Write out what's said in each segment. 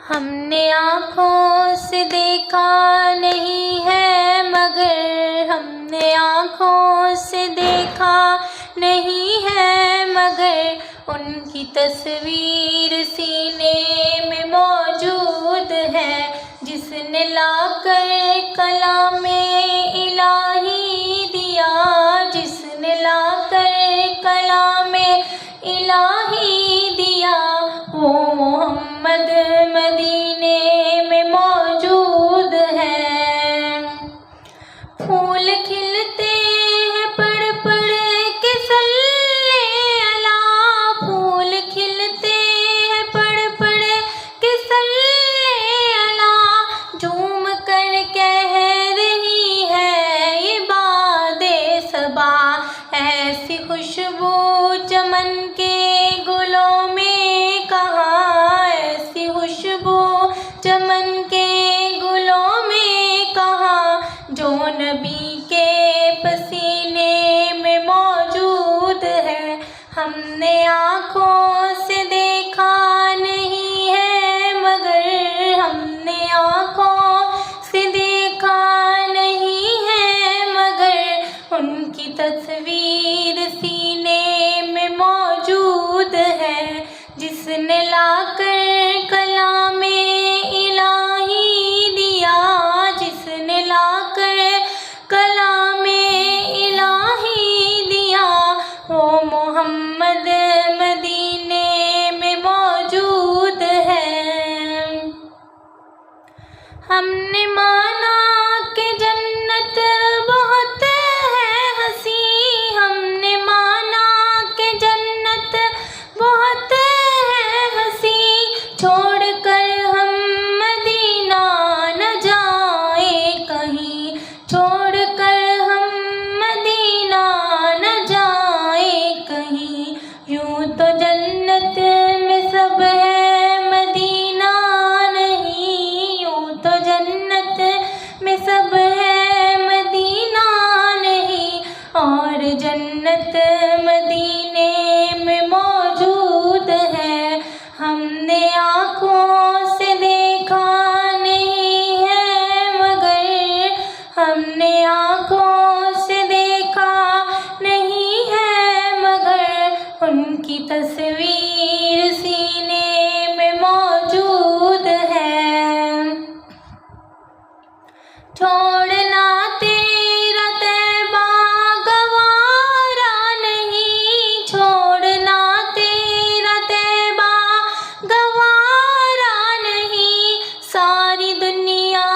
ہم نے آنکھوں سے دیکھا نہیں ہے مگر ہم نے آنکھوں سے دیکھا نہیں ہے مگر ان کی تصویر سینے میں موجود ہے، جس نے لا کر کلام الہی دیا، جس نے لا کر کلام الہی دیا، وہ محمد مدینے میں موجود ہے۔ پھول کھلتے ہیں پڑھ پڑھ کے صلی اللہ، پھول کھلتے ہیں پڑھ پڑھ کے صلی اللہ، جھوم کر کہہ رہی ہے یہ باد صبا، ایسی خوشبو چمن کے گلوں میں کہاں، ایسی خوشبو چمن کے گلوں میں کہاں، جو نبی کے پسینے میں موجود ہے۔ ہم نے آنکھوں سے دیکھا نہیں ہے مگر ہم نے آنکھوں سے دیکھا نہیں ہے مگر ان کی تصویر سینے میں موجود ہے، جس نے لا کر کلام الہی دیا، جس نے لا کر کلام الہی دیا، وہ محمد مدینے میں موجود ہے۔ ہم نے مانا کہ جنت بہت ہے حسین، ہم نے مانا کہ جنت بہت ہے حسین، چھوڑ کر ہم مدینہ نہ جائیں کہیں، چھوڑ کر ہم مدینہ نہ جائیں کہیں، یوں تو جنت میں سب ہے مدینہ نہیں، یوں تو جنت میں سب ہے مدینہ نہیں، اور جنت مدینے میں موجود ہے۔ ہم نے آنکھوں سے دیکھا نہیں ہے مگر ہم نے آنکھوں سے دیکھا نہیں ہے مگر ان کی تصویر سینے میں موجود ہے۔ چھوڑنا تیرا طیبہ گوارا نہیں، چھوڑنا تیرا طیبہ گوارا نہیں، ساری دنیا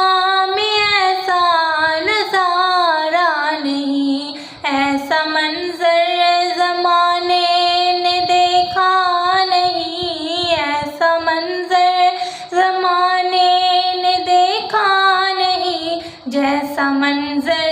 میں ایسا نظارہ نہیں، ایسا منظر زمانے نے دیکھا نہیں، ایسا منظر زمانے نے دیکھا نہیں، جیسا منظر